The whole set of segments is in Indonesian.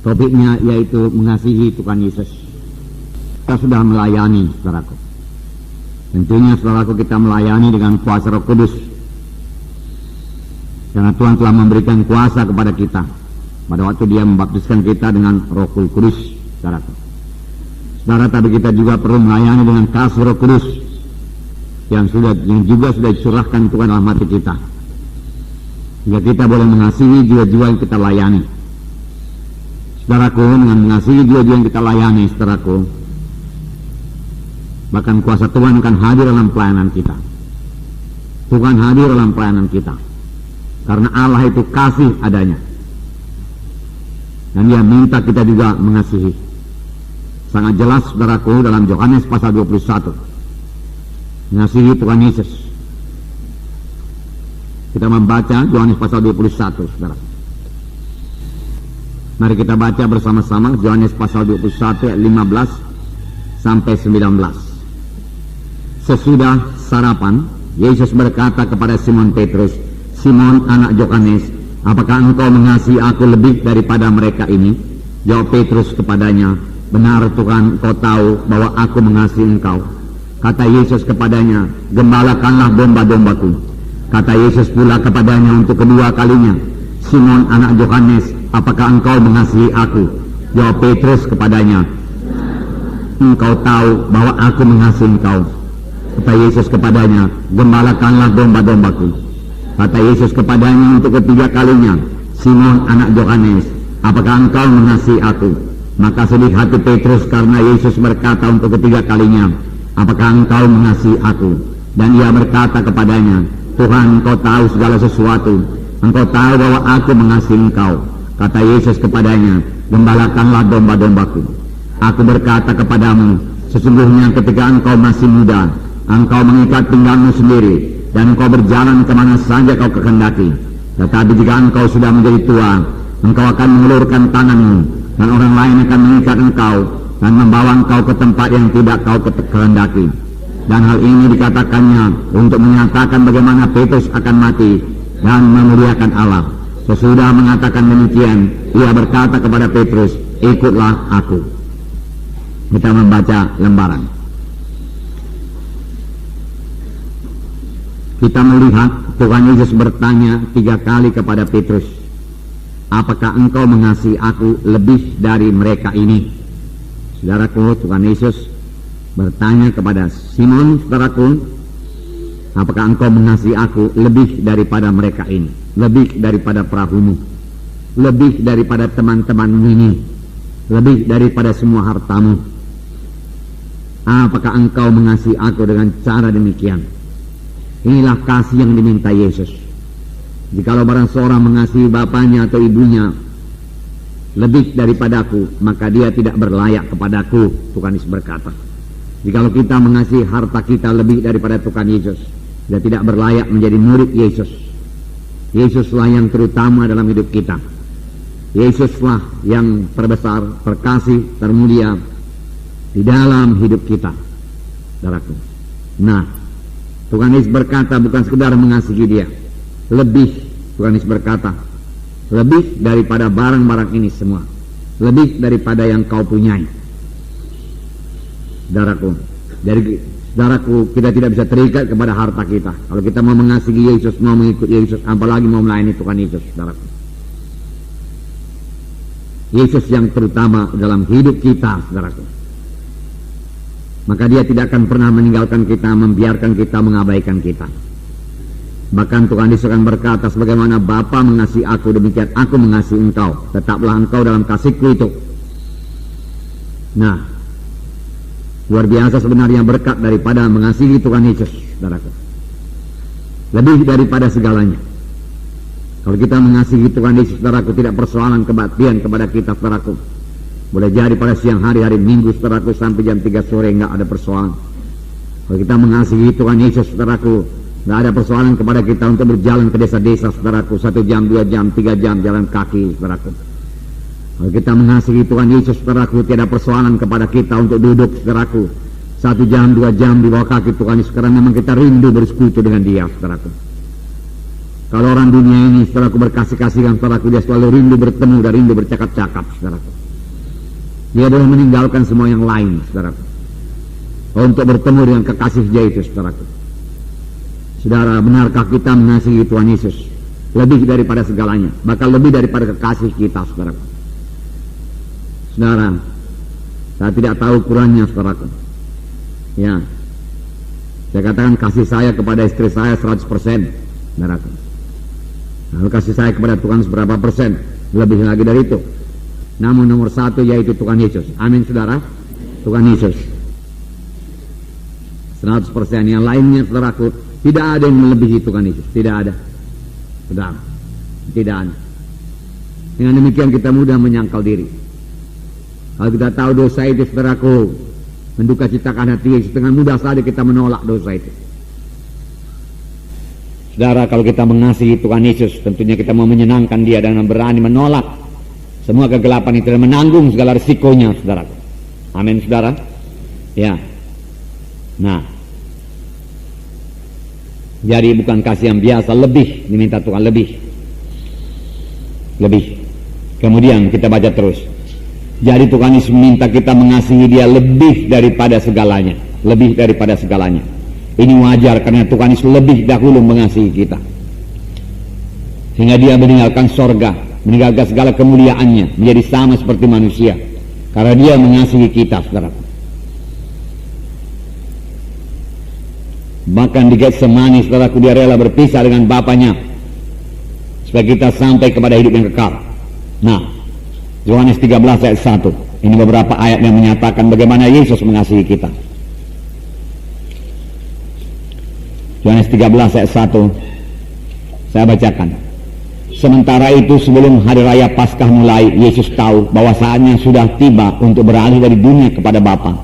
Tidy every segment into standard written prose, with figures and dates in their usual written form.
Topiknya yaitu mengasihi Tuhan Yesus. Kita sudah melayani, saudaraku. Tentunya, saudaraku, kita melayani dengan kuasa Roh Kudus. Karena Tuhan telah memberikan kuasa kepada kita pada waktu Dia membaptiskan kita dengan Roh Kudus, saudaraku. Saudara, tapi kita juga perlu melayani dengan kasih Roh Kudus yang juga sudah dicurahkan Tuhan dalam hati kita. Jika kita boleh mengasihi jiwa-jiwa yang kita layani. Saudaraku, dengan mengasihi jiwa-jiwa yang kita layani, saudaraku, bahkan kuasa Tuhan akan hadir dalam pelayanan kita. Tuhan hadir dalam pelayanan kita. Karena Allah itu kasih adanya. Dan Dia minta kita juga mengasihi. Sangat jelas, saudaraku, dalam Yohanes pasal 21. Mengasihi Tuhan Yesus. Kita membaca Yohanes pasal 21, saudara. Mari kita baca bersama-sama Yohanes pasal 21 ayat 15 sampai 19. Sesudah sarapan, Yesus berkata kepada Simon Petrus, "Simon anak Yohanes, apakah engkau mengasihi aku lebih daripada mereka ini?" Jawab Petrus kepadanya, "Benar Tuhan, Kau tahu bahwa aku mengasihi engkau." Kata Yesus kepadanya, "Gembalakanlah domba-dombaku." Kata Yesus pula kepadanya untuk kedua kalinya, "Simon anak Yohanes, apakah engkau mengasihi aku?" Jawab Petrus kepadanya, "Engkau tahu bahwa aku mengasihi engkau." Kata Yesus kepadanya, "Gembalakanlah domba-dombaku." Kata Yesus kepadanya untuk ketiga kalinya, "Simon anak Yohanes, apakah engkau mengasihi aku?" Maka sedih hati Petrus karena Yesus berkata untuk ketiga kalinya, "Apakah engkau mengasihi aku?" Dan ia berkata kepadanya, "Tuhan, Kau tahu segala sesuatu. Engkau tahu bahwa aku mengasihi engkau." Kata Yesus kepadanya, "Gembalakanlah domba-dombaku. Aku berkata kepadamu, sesungguhnya ketika engkau masih muda, engkau mengikat pinggangmu sendiri, dan engkau berjalan kemana saja kau kehendaki. Tetapi jika engkau sudah menjadi tua, engkau akan mengulurkan tanganmu, dan orang lain akan mengikat engkau, dan membawa engkau ke tempat yang tidak kau kehendaki." Dan hal ini dikatakannya untuk menyatakan bagaimana Petrus akan mati dan memuliakan Allah. Sesudah mengatakan demikian, ia berkata kepada Petrus, "Ikutlah aku." Kita membaca lembaran. Kita melihat Tuhan Yesus bertanya 3 kali kepada Petrus, "Apakah engkau mengasihi aku lebih dari mereka ini?" Saudaraku, Tuhan Yesus bertanya kepada Simon, saudaraku, "Apakah engkau mengasihi aku lebih daripada mereka ini, lebih daripada perahumu, lebih daripada teman-temanmu ini, lebih daripada semua hartamu? Apakah engkau mengasihi aku dengan cara demikian?" Inilah kasih yang diminta Yesus. Jikalau barang seorang mengasihi bapaknya atau ibunya lebih daripadaku, maka dia tidak berlayak kepadaku, Tuhan Yesus berkata. Jikalau kita mengasihi harta kita lebih daripada Tuhan Yesus, kita tidak berlayak menjadi murid Yesus. Yesuslah yang terutama dalam hidup kita. Yesuslah yang terbesar, terkasih, termulia di dalam hidup kita, saudaraku. Nah, Tuhan Yesus berkata bukan sekedar mengasihi dia, lebih, Tuhan Yesus berkata, lebih daripada barang-barang ini semua, lebih daripada yang kau punyai. Saudaraku, kita tidak bisa terikat kepada harta kita. Kalau kita mau mengasihi Yesus, mau mengikut Yesus, apalagi mau melayani Tuhan Yesus, saudaraku. Yesus yang terutama dalam hidup kita, saudaraku. Maka Dia tidak akan pernah meninggalkan kita, membiarkan kita, mengabaikan kita. Bahkan Tuhan Yesus akan berkata, "Sebagaimana Bapa mengasihi aku, demikian aku mengasihi engkau. Tetaplah engkau dalam kasihku itu." Nah, luar biasa sebenarnya berkat daripada mengasihi Tuhan Yesus, saudaraku. Lebih daripada segalanya. Kalau kita mengasihi Tuhan Yesus, saudaraku, tidak persoalan kebaktian kepada kita, saudaraku. Boleh jadi pada siang hari Minggu, saudaraku, sampai jam 3 sore enggak ada persoalan. Kalau kita mengasihi Tuhan Yesus, saudaraku, enggak ada persoalan kepada kita untuk berjalan ke desa-desa, saudaraku, 1 jam, 2 jam, 3 jam jalan kaki, saudaraku. Kalau kita mengasihi Tuhan Yesus, saudaraku, tidak persoalan kepada kita untuk duduk, saudaraku, 1 jam, 2 jam di bawah kaki Tuhan Yesus, karena memang kita rindu bersekutu dengan Dia, saudaraku. Kalau orang dunia ini, saudaraku, berkasih-kasihan, saudaraku, dia selalu rindu bertemu dan rindu bercakap-cakap, saudaraku. Dia boleh meninggalkan semua yang lain, saudaraku, untuk bertemu dengan kekasih dia itu, saudaraku. Saudara, benarkah kita mengasihi Tuhan Yesus lebih daripada segalanya, bahkan lebih daripada kekasih kita, saudaraku? Saudara, saya tidak tahu ukurannya, saudaraku. Ya, saya katakan kasih saya kepada istri saya 100%, saudaraku. Lalu kasih saya kepada Tuhan seberapa persen? Lebih lagi dari itu. Namun nomor satu yaitu Tuhan Yesus. Amin, saudara. Tuhan Yesus 100%. Yang lainnya, saudaraku, tidak ada yang melebihi Tuhan Yesus. Tidak ada, saudara. Tidak ada. Dengan demikian kita mudah menyangkal diri. Kalau kita tahu dosa itu, saudaraku, menduka citakan hati Yesus, dengan mudah saja kita menolak dosa itu. Saudara, kalau kita mengasihi Tuhan Yesus, tentunya kita mau menyenangkan dia dan berani menolak semua kegelapan itu dan menanggung segala risikonya, saudara. Amin, saudara. Ya. Nah, jadi bukan kasih yang biasa, lebih diminta Tuhan, lebih. Kemudian kita baca terus. Jadi Tuhan Yesus meminta kita mengasihi dia lebih daripada segalanya. Lebih daripada segalanya. Ini wajar karena Tuhan Yesus lebih dahulu mengasihi kita. Sehingga dia meninggalkan sorga, meninggalkan segala kemuliaannya, menjadi sama seperti manusia. Karena dia mengasihi kita, saudara. Bahkan di Getsemani, saudaraku, dia rela berpisah dengan Bapanya supaya kita sampai kepada hidup yang kekal. Nah, Yohanes 13 ayat 1. Ini beberapa ayat yang menyatakan bagaimana Yesus mengasihi kita. Yohanes 13 ayat 1. Saya bacakan. Sementara itu sebelum hari raya Paskah mulai, Yesus tahu bahwa saatnya sudah tiba untuk beralih dari dunia kepada Bapa.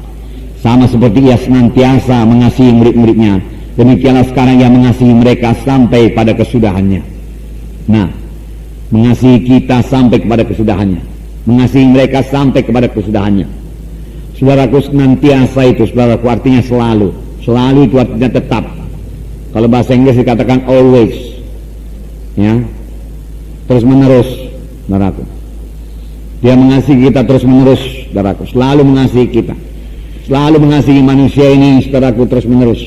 Sama seperti ia senantiasa mengasihi murid-muridnya, demikianlah sekarang ia mengasihi mereka sampai pada kesudahannya. Nah, mengasihi kita sampai kepada kesudahannya, mengasihi mereka sampai kepada kesudahannya. Saudaraku, senantiasa itu, saudaraku, artinya selalu. Selalu itu artinya tetap. Kalau bahasa Inggris dikatakan always, ya, terus menerus, saudaraku. Dia mengasihi kita terus menerus, saudaraku, selalu mengasihi kita, selalu mengasihi manusia ini, saudaraku, terus menerus.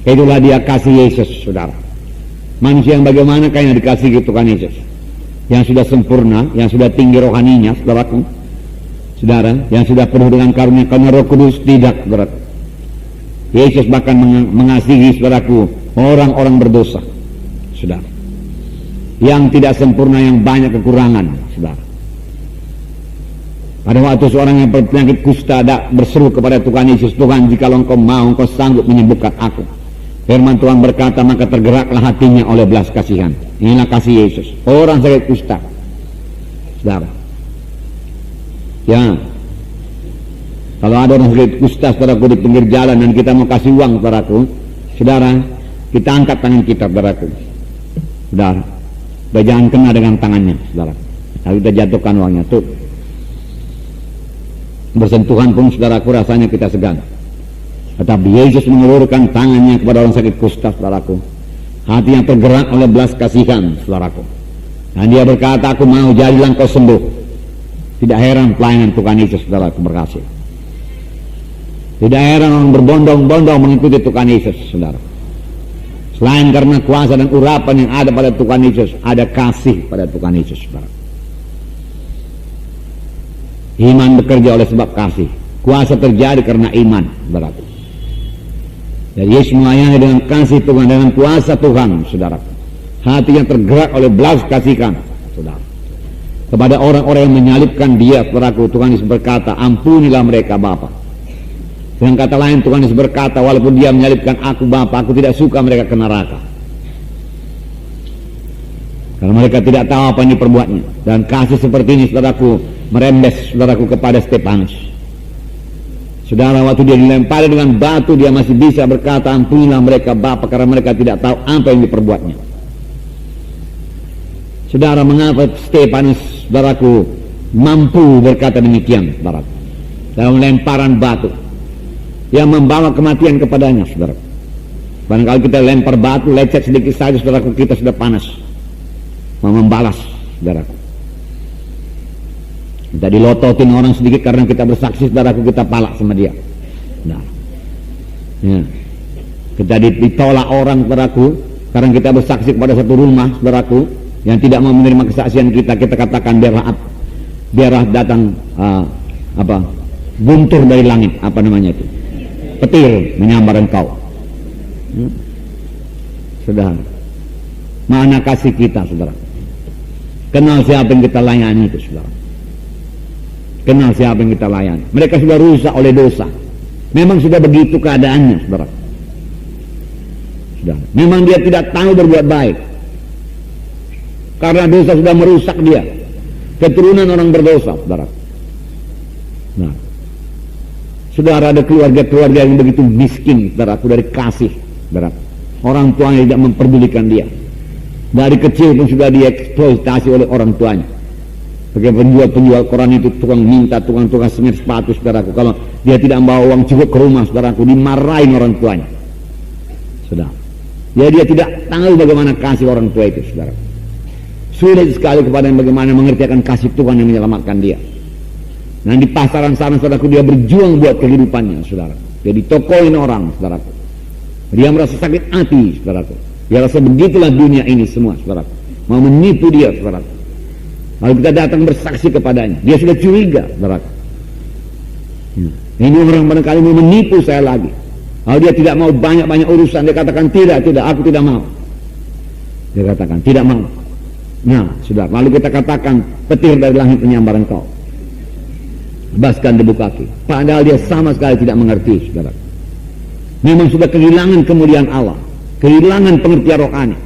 Itulah dia kasih Yesus, saudara. Manusia yang bagaimana yang dikasihi Tuhan Yesus, yang sudah sempurna, yang sudah tinggi rohaninya, saudaraku, saudara, yang sudah penuh dengan karunia Roh Kudus, tidak, saudaraku. Yesus bahkan mengasihi, saudaraku, orang-orang berdosa, saudara, yang tidak sempurna, yang banyak kekurangan, saudara. Pada waktu seorang yang berpenyakit kusta berseru kepada Tuhan Yesus, Tuhan, jika engkau mau, engkau sanggup menyembuhkan aku. Firman Tuhan berkata, maka tergeraklah hatinya oleh belas kasihan. Inilah kasih Yesus. Orang sakit kusta, saudara, ya. Kalau ada orang sakit kusta, saudaraku, di pinggir jalan dan kita mau kasih uang, saudaraku, saudara, kita angkat tangan kita, saudaraku, saudara, dan jangan kena dengan tangannya, saudara. Lalu kita jatuhkan uangnya, tuh. Bersentuhan pun, saudaraku, rasanya kita segan. Tetapi Yesus mengulurkan tangannya kepada orang sakit kusta, saudaraku. Hati yang tergerak oleh belas kasihan, saudaraku. Dan dia berkata, aku mau, jadilah engkau sembuh. Tidak heran pelayanan Tuhan Yesus, saudaraku, berkasih. Tidak heran orang berbondong-bondong mengikuti Tuhan Yesus, saudara. Selain karena kuasa dan urapan yang ada pada Tuhan Yesus, ada kasih pada Tuhan Yesus, saudara. Iman bekerja oleh sebab kasih. Kuasa terjadi karena iman, saudara. Jadi Yesus melayani dengan kasih Tuhan, dengan kuasa Tuhan, saudara. Hati yang tergerak oleh belas kasihan, saudara. Kepada orang-orang yang menyalibkan dia, saudaraku, Tuhan Yesus berkata, ampunilah mereka, Bapa. Dengan kata lain, Tuhan Yesus berkata, walaupun dia menyalibkan aku, Bapa, aku tidak suka mereka ke neraka. Karena mereka tidak tahu apa yang diperbuatnya. Dan kasih seperti ini, saudaraku, merembes, saudaraku, kepada Stefanus. Saudara, waktu dia dilempari dengan batu, dia masih bisa berkata, ampunilah mereka, Bapa, karena mereka tidak tahu apa yang diperbuatnya. Saudara, mengapa Stefanus, saudaraku, mampu berkata demikian, saudaraku, dalam lemparan batu yang membawa kematian kepadanya, saudara. Barangkali kita lempar batu, lecet sedikit saja, saudaraku, kita sudah panas mau membalas, saudaraku. Kita dilototin orang sedikit karena kita bersaksi, saudaraku, kita palak sama dia. Nah, ya. Kita ditolak orang, saudaraku, karena kita bersaksi kepada satu rumah, saudaraku, yang tidak mau menerima kesaksian kita. Kita katakan biarlah datang guntur dari langit, apa namanya itu, petir menyambar engkau. Saudara, mana kasih kita, saudara? Kenal siapa yang kita layani itu, saudara. Kenal siapa yang kita layani. Mereka sudah rusak oleh dosa. Memang sudah begitu keadaannya, saudara. Saudara, memang dia tidak tahu berbuat baik, karena dosa sudah merusak dia. Keturunan orang berdosa, saudara. Nah, saudara, ada keluarga-keluarga yang begitu miskin, saudara, dari kasih, saudara. Orang tuanya tidak memperdulikan dia. Dari kecil pun sudah dieksploitasi oleh orang tuanya. Bagi penjual koran itu, tukang minta, tukang semir sepatu, saudaraku. Kalau dia tidak membawa uang cukup ke rumah, saudaraku, dimarahin orang tuanya, saudara. Jadi dia tidak tahu bagaimana kasih orang tua itu, saudara. Sulit sekali kepada yang bagaimana mengerti akan kasih Tuhan yang menyelamatkan dia. Nah, di pasaran sana, saudaraku, dia berjuang buat kehidupannya, saudara. Dia ditokoin orang, saudaraku. Dia merasa sakit hati, saudaraku. Dia rasa begitulah dunia ini semua, saudaraku. Mau menipu dia, saudaraku. Lalu kita datang bersaksi kepadanya, dia sudah curiga, saudaraku. Ini orang barangkali mau menipu saya lagi. Lalu dia tidak mau banyak-banyak urusan. Dia katakan tidak, aku tidak mau. Dia katakan tidak mau. Nah, saudara, lalu kita katakan petir dari langit menyambar engkau, lebaskan debu kaki. Padahal dia sama sekali tidak mengerti, saudara. Memang sudah kehilangan kemuliaan Allah, kehilangan pengertian rohani.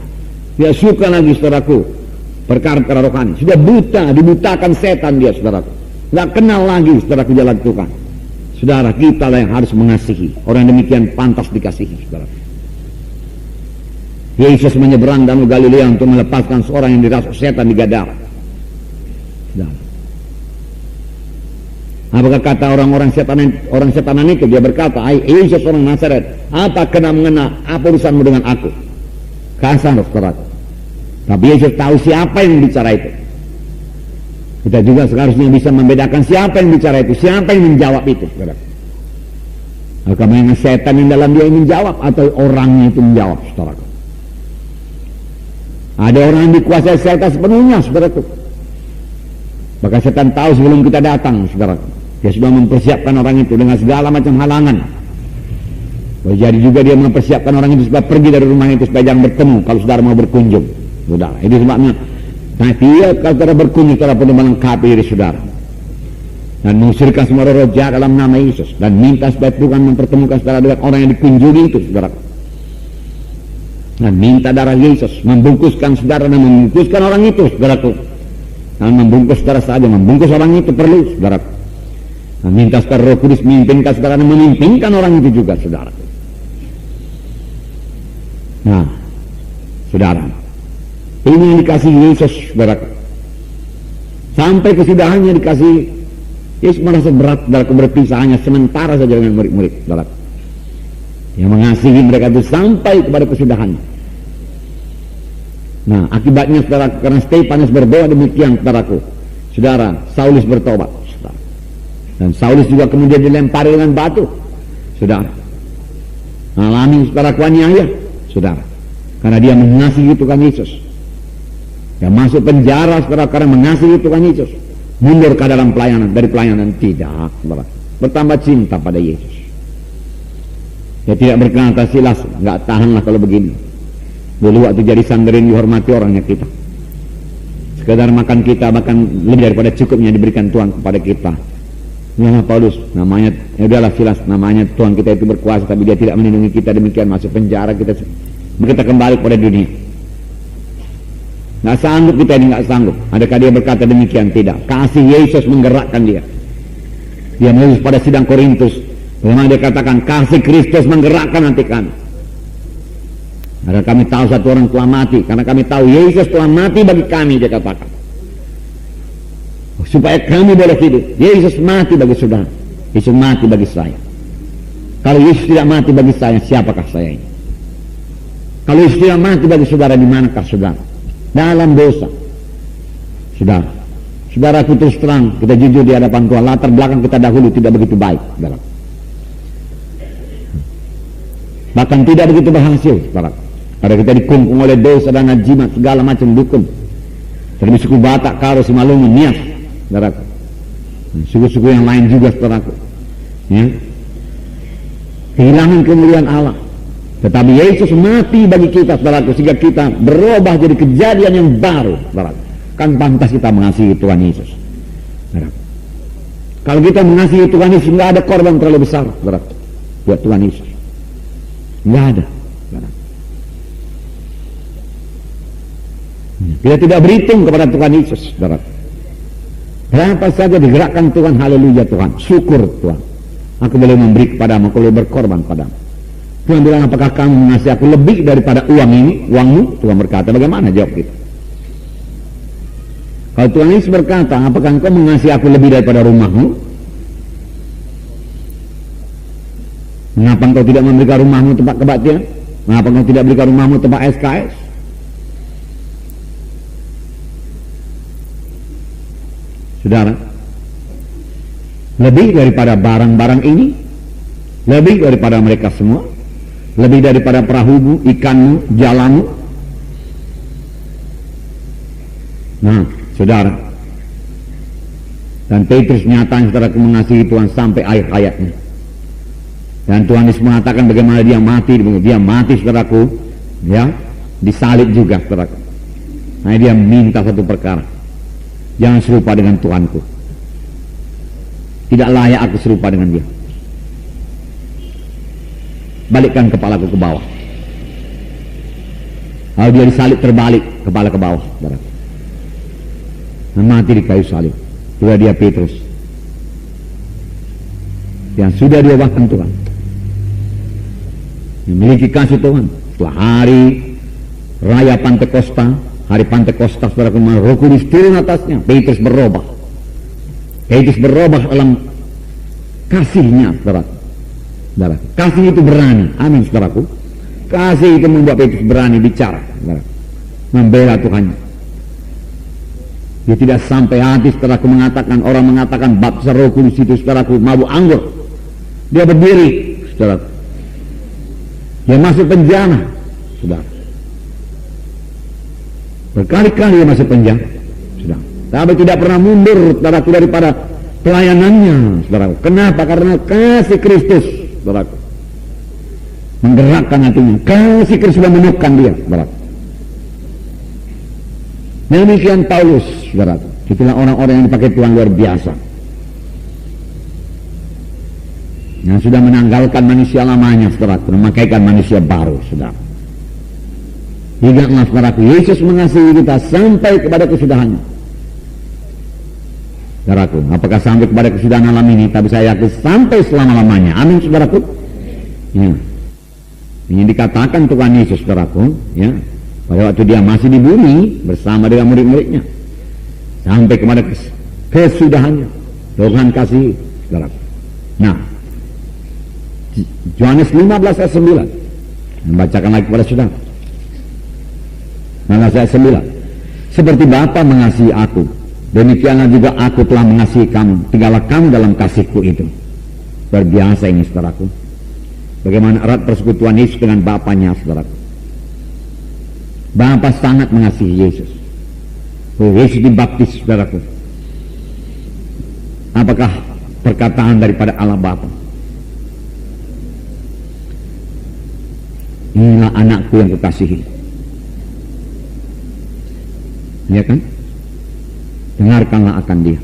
Dia suka lagi, saudaraku, perkara-perkara rohani. Sudah buta, dibutakan setan dia, saudaraku. Tidak kenal lagi, saudaraku, jalan Tuhan. Saudara, kita lah yang harus mengasihi. Orang demikian pantas dikasihi, saudara. Yesus menyeberang danau Galilea untuk melepaskan seorang yang dirasuk setan di Gadara. Saudara, apakah kata orang setanan itu? Dia berkata, Yesus orang Nazaret, apa kena mengena, apa urusanmu dengan aku? Kasar, saudara. Tapi Yesus tahu siapa yang bicara itu. Kita juga seharusnya bisa membedakan siapa yang bicara itu, siapa yang menjawab itu, saudara. Apakah memang setan yang dalam dia yang menjawab, atau orangnya itu menjawab, saudara. Ada orang yang dikuasai setan sepenuhnya, saudaraku. Maka setan tahu sebelum kita datang, saudaraku. Dia sudah mempersiapkan orang itu dengan segala macam halangan. Boleh jadi juga dia mempersiapkan orang itu supaya pergi dari rumah itu, supaya jangan bertemu kalau saudara mau berkunjung, saudara. Itu sebabnya, nah dia kalau saudara berkunjung, saudara perlu melengkapi diri saudara dan mengusirkan semua roh jahat dalam nama Yesus, dan minta supaya Tuhan mempertemukan saudara dengan orang yang dikunjungi itu, saudara. Dan minta darah Yesus membungkuskan saudara dan membungkuskan orang itu, saudaraku. Dan membungkus saudara saja, membungkus orang itu perlu, saudaraku. Dan minta saudara Roh Kudus memimpinkan saudara dan memimpinkan orang itu juga, saudara. Nah, saudara, ini yang dikasih Yesus, saudaraku. Sampai kesudahannya dikasih, Yesus merasa berat, saudaraku, berpisah hanya sementara saja dengan murid-murid, saudaraku. Yang mengasihi mereka itu sampai kepada kesudahannya. Nah, akibatnya, saudara, karena Stefanus berdoa demikian, saudaraku, saudara, Saulus bertobat, saudara. Dan Saulus juga kemudian dilempari dengan batu, saudara. Alami, saudara, aniaya, saudara, karena dia mengasihi Tuhan Yesus. Dia masuk penjara, saudara, karena mengasihi Tuhan Yesus. Mundur ke dalam pelayanan, dari pelayanan tidak, saudara, bertambah cinta pada Yesus. Dia tidak berkenan atas Silas, nggak tahanlah kalau begini. Dulu waktu jadi sandarin dihormati orangnya kita. Sekedar makan kita bahkan lebih daripada cukupnya diberikan Tuhan kepada kita. Ya Paulus, namanya, ya udahlah Silas, namanya Tuhan kita itu berkuasa, tapi dia tidak melindungi kita, demikian masuk penjara kita kembali kepada dunia. Nggak sanggup kita ini, nggak sanggup. Adakah dia berkata demikian? Tidak. Kasih Yesus menggerakkan dia. Dia menulis pada sidang Korintus. Memang dia katakan kasih Kristus menggerakkan hati kami. Karena kami tahu satu orang telah mati, karena kami tahu Yesus telah mati bagi kami, dia katakan. Supaya kami boleh hidup. Yesus mati bagi saudara. Yesus mati bagi saya. Kalau Yesus tidak mati bagi saya, siapakah saya ini? Kalau istilah mati bagi saudara, di manakah saudara? Dalam dosa. Saudaraku terus terang, kita jujur di hadapan Tuhan, latar belakang kita dahulu tidak begitu baik, saudara. Bahkan tidak begitu berhasil, saudara. Karena kita dikungkung oleh dosa dan jimat segala macam dukun. Terlebih suku Batak, Karo, Simalungun, Nias, saudaraku. Suku-suku yang lain juga, saudaraku. Ya. Kehilangan kemuliaan Allah. Tetapi Yesus mati bagi kita, saudaraku, sehingga kita berubah jadi kejadian yang baru, saudaraku. Kan pantas kita mengasihi Tuhan Yesus, saudaraku. Kalau kita mengasihi Tuhan Yesus, nggak ada korban terlalu besar, saudaraku, buat Tuhan Yesus. Nggak ada, saudaraku. Kita tidak berhitung kepada Tuhan Yesus, saudaraku. Berapa saja digerakkan Tuhan, haleluya Tuhan, syukur Tuhan. Aku boleh memberi kepadamu, aku boleh berkorban padamu. Tuhan bilang, apakah kamu mengasihi aku lebih daripada uang ini, uangmu? Tuhan berkata, bagaimana jawab kita? Kalau Tuhan Yesus berkata, apakah engkau mengasihi aku lebih daripada rumahmu? Mengapa engkau tidak memberikan rumahmu tempat kebaktian? Mengapa engkau tidak berikan rumahmu tempat SKS? Saudara, lebih daripada barang-barang ini, lebih daripada mereka semua, lebih daripada perahumu, ikanmu, jalanmu. Nah, saudara, dan Petrus menyatakan, saudaraku, mengasihi Tuhan sampai akhir hayatnya. Dan Tuhan Yesus mengatakan bagaimana dia mati, saudaraku, ya, disalib juga, saudaraku. Nah, dia minta satu perkara, jangan serupa dengan Tuhanku. Tidak layak aku serupa dengan dia. Balikkan kepalaku ke bawah. Lalu dia disalib terbalik, kepala ke bawah, saudaraku. Dan mati di kayu salib. Juga dia Petrus, yang sudah diubahkan Tuhan, memiliki kasih Tuhan. Setelah hari raya Pantekosta, hari Pantekosta, saudara, Roh Kudus turun atasnya. Petrus berubah. Petrus berubah dalam kasihnya, saudara. Kasih itu berani. Amin, saudaraku. Kasih itu membuat Petrus berani bicara, saudara, membela Tuhannya. Dia tidak sampai hati, saudaraku, mengatakan, orang mengatakan baptisan Roh Kudus itu, saudaraku, mabuk anggur. Dia berdiri, saudaraku. Dia masuk penjara, saudara. Berkali-kali dia masuk penjara, saudara. Tapi tidak pernah mundur, saudaraku, daripada pelayanannya, saudaraku. Kenapa? Karena kasih Kristus, saudaraku, menggerakkan hatinya. Kasih Kristus menemukan dia, saudaraku. Demikian Paulus, saudara. Itulah orang-orang yang dipakai Tuhan luar biasa, yang sudah menanggalkan manusia lamanya, saudara, memakaikan manusia baru, saudara. Ingatlah, saudaraku, Yesus mengasihi kita sampai kepada kesudahannya. Saudaraku, apakah sampai kepada kesudahan alam ini? Tapi saya yakin sampai selama-lamanya. Amin, saudaraku. Ya. Ini dikatakan Tuhan Yesus, saudaraku, ya, pada waktu dia masih di bumi bersama dengan murid-muridnya, sampai kepada kesudahannya. Tuhan kasih, saudara. Nah, Yohanes 15 ayat 9, membacakan lagi kepada saudara. 15 ayat 9. Seperti Bapa mengasihi aku, demikianlah juga aku telah mengasihi kamu. Tinggallah kamu dalam kasihku itu. Luar biasa ini, saudaraku. Bagaimana erat persekutuan Yesus dengan Bapanya, saudaraku. Bapa sangat mengasihi Yesus. Yesus dibaptis, saudaraku. Apakah perkataan daripada Allah Bapa? Inilah anakku yang kukasihi. Ya kan? Dengarkanlah akan dia.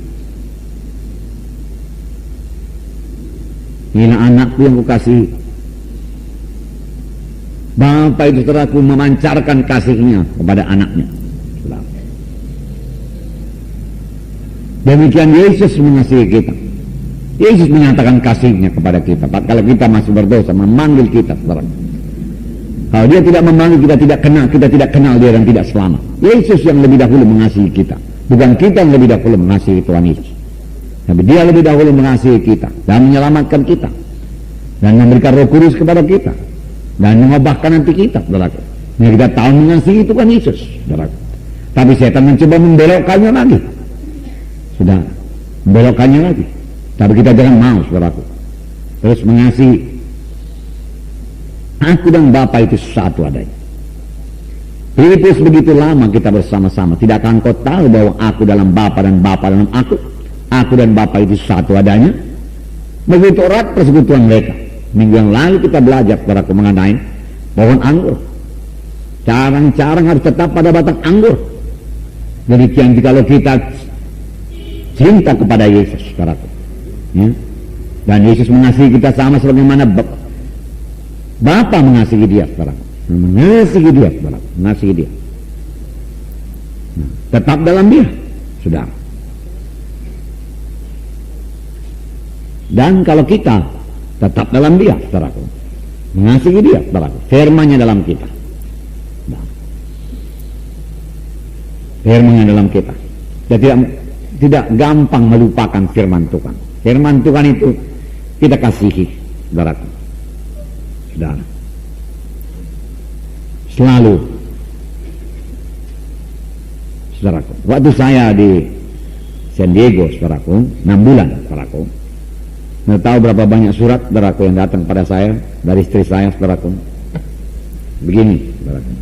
Inilah anakku yang kukasihi. Bapa itu, saudaraku, memancarkan kasihnya kepada anaknya. Demikian Yesus mengasihi kita. Yesus menyatakan kasihnya kepada kita. Kalau kita masih berdosa, memanggil kita, saudara. Kalau dia tidak memanggil, kita tidak kenal dia dan tidak selamat. Yesus yang lebih dahulu mengasihi kita, bukan kita yang lebih dahulu mengasihi Tuhan Yesus. Tapi dia lebih dahulu mengasihi kita dan menyelamatkan kita dan memberikan Roh Kudus kepada kita dan mengubahkan hati kita, saudaraku. Yang kita tahu mengasihi itu kan Yesus, saudaraku. Tapi setan mencoba membelokkannya lagi. Sudah, membelokkannya lagi. Tapi kita jangan mau, saudaraku. Terus mengasihi. Aku dan Bapa itu satu adanya. Filipus, begitu lama kita bersama-sama, tidakkah engkau tahu bahwa aku dalam Bapa dan Bapa dalam aku dan Bapa itu satu adanya? Begitu erat persekutuan mereka. Minggu yang lalu kita belajar saudaraku mengenai pohon anggur. Carang-carang harus tetap pada batang anggur. Demikian kalau kita cinta kepada Yesus, saudaraku, ya? Dan Yesus mengasihi kita sama sebagaimana Bapa mengasihi dia, saudaraku. Mengasihi dia, saudaraku. Mengasihi dia. Nah, tetap dalam dia, saudara. Dan kalau kita tetap dalam dia, saudaraku, mengasihi dia, saudaraku, firman-Nya dalam kita. Nah, firman-Nya dalam kita. Kita tidak gampang melupakan firman Tuhan. Firman Tuhan itu kita kasihi, saudaraku. Saudara. Selalu, saudaraku. Waktu saya di San Diego, saudaraku, 6 bulan, saudaraku. Anda tahu berapa banyak surat, saudaraku, yang datang pada saya dari istri saya, saudaraku. Begini, saudaraku.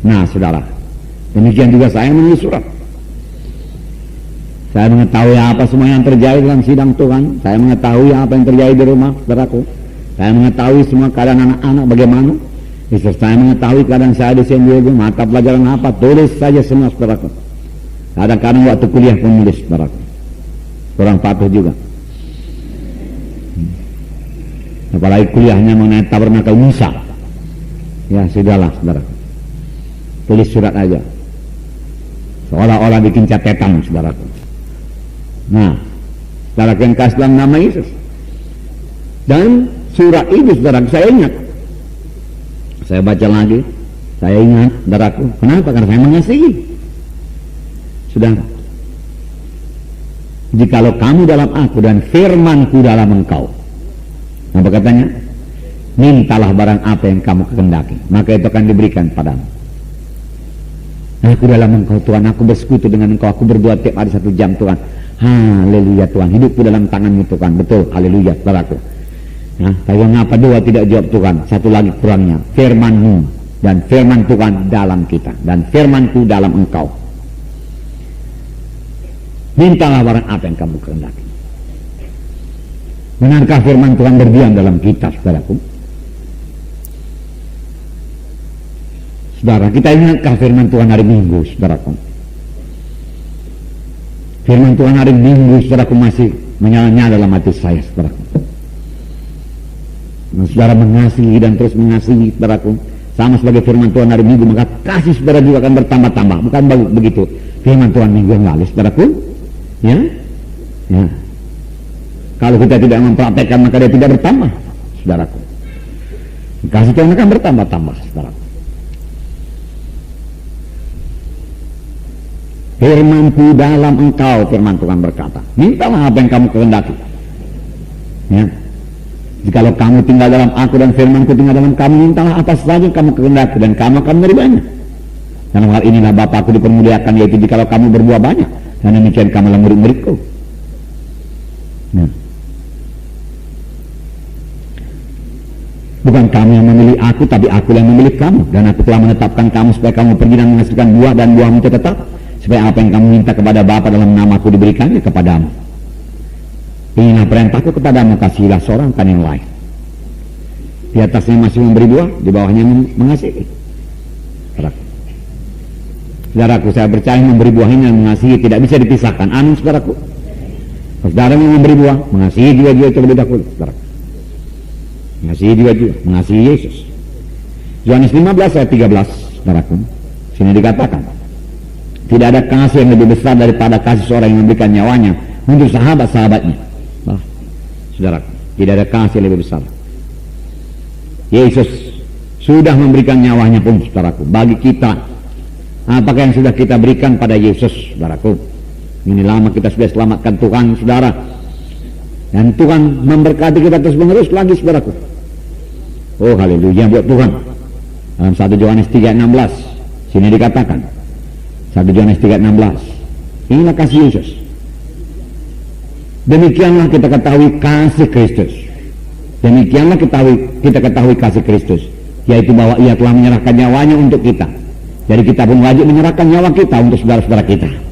Nah, saudara, demikian juga saya menulis surat. Saya mengetahui apa semua yang terjadi dalam sidang Tuhan. Saya mengetahui apa yang terjadi di rumah, saudaraku. Saya mengetahui semua keadaan anak-anak bagaimana. Saya mengetahui keadaan saya di San Diego, mata pelajaran apa, tulis saja semua, saudaraku. Kadang-kadang waktu kuliah pun nulis, saudaraku. Kurang patuh juga. Apalagi kuliahnya mengenai tabernakel Musa. Ya, sudahlah, saudaraku. Tulis surat aja. Seolah-olah bikin catatan, saudaraku. Nah, saudaraku yang kasih dalam nama Yesus. Dan surat itu, saudaraku, saya ingat. Saya baca lagi, saya ingat, saudaraku. Kenapa? Karena saya mengasihi. Sudah. Jikalau kamu dalam aku dan firmanku dalam engkau. Apa katanya? Mintalah barang apa yang kamu kehendaki, maka itu akan diberikan padamu. Aku dalam engkau Tuhan, aku bersekutu dengan engkau, aku berdoa tiap hari 1 jam Tuhan. Haleluya Tuhan, hidupku dalam tanganmu Tuhan. Betul, haleluya, saudaraku. Nah, tapi mengapa doa tidak jawab Tuhan? Satu lagi kurangnya, firman-Mu dan firman Tuhan dalam kita dan firman-Ku dalam engkau. Mintalah barang apa yang kamu kehendaki. Benarkah firman Tuhan berdiam dalam kita, saudaraku? Saudara, kita ingatkah firman Tuhan hari Minggu, saudaraku? Firman Tuhan hari Minggu, saudaraku, masih menyala-nyala dalam hati saya, saudaraku. Nah, saudara mengasihi dan terus mengasihi, saudaraku, sama sebagai firman Tuhan hari Minggu, maka kasih saudara juga akan bertambah-tambah. Bukan begitu firman Tuhan minggu yang lalu, saudaraku, ya, ya. Kalau kita tidak mempraktekkan, maka dia tidak bertambah, saudaraku. Kasih Tuhan akan bertambah-tambah, saudaraku. Firman-Ku dalam engkau, firman Tuhan berkata, mintalah apa yang kamu kehendaki. Ya. Jikalau kamu tinggal dalam aku dan firman-Ku tinggal dalam kamu, mintalah apa saja yang kamu kehendaki dan kamu akan menerimanya. Dalam hal inilah Bapa-Ku dipermuliakan, yaitu jikalau kamu berbuah banyak, dan demikian kamu murid-murid-Ku. Ya. Bukan kamu yang memilih aku, tapi aku yang memilih kamu, dan aku telah menetapkan kamu supaya kamu pergi dan menghasilkan buah, dan buahmu itu tetap, supaya apa yang kamu minta kepada Bapa dalam namaku diberikannya kepadamu. Inilah perintahku kepadamu, kasihilah seorang kan yang lain. Di atasnya masih memberi buah, di bawahnya mengasihi. Saudaraku, saya percaya memberi buah ini dan mengasihi tidak bisa dipisahkan. Amin, saudaraku. Saudara yang memberi buah, mengasihi juga terlebih dahulu, saudaraku. Mengasihi juga, mengasihi Yesus. Yohanes 15 ayat 13, saudaraku. Sini dikatakan, tidak ada kasih yang lebih besar daripada kasih seorang yang memberikan nyawanya untuk sahabat-sahabatnya. Saudaraku, tidak ada kasih yang lebih besar. Yesus sudah memberikan nyawanya pun, saudaraku, bagi kita. Apakah yang sudah kita berikan pada Yesus, saudaraku? Ini lama kita sudah selamatkan Tuhan, saudara. Dan Tuhan memberkati kita terus menerus lagi, saudaraku. Oh haleluya buat Tuhan. Dalam 1 Yohanes 3:16 sini dikatakan, 1 Yohanes 3:16, inilah kasih Yesus. Demikianlah kita ketahui kasih Kristus. Demikianlah kita ketahui kasih Kristus, yaitu bahwa Ia telah menyerahkan nyawanya untuk kita. Jadi kita pun wajib menyerahkan nyawa kita untuk saudara-saudara kita.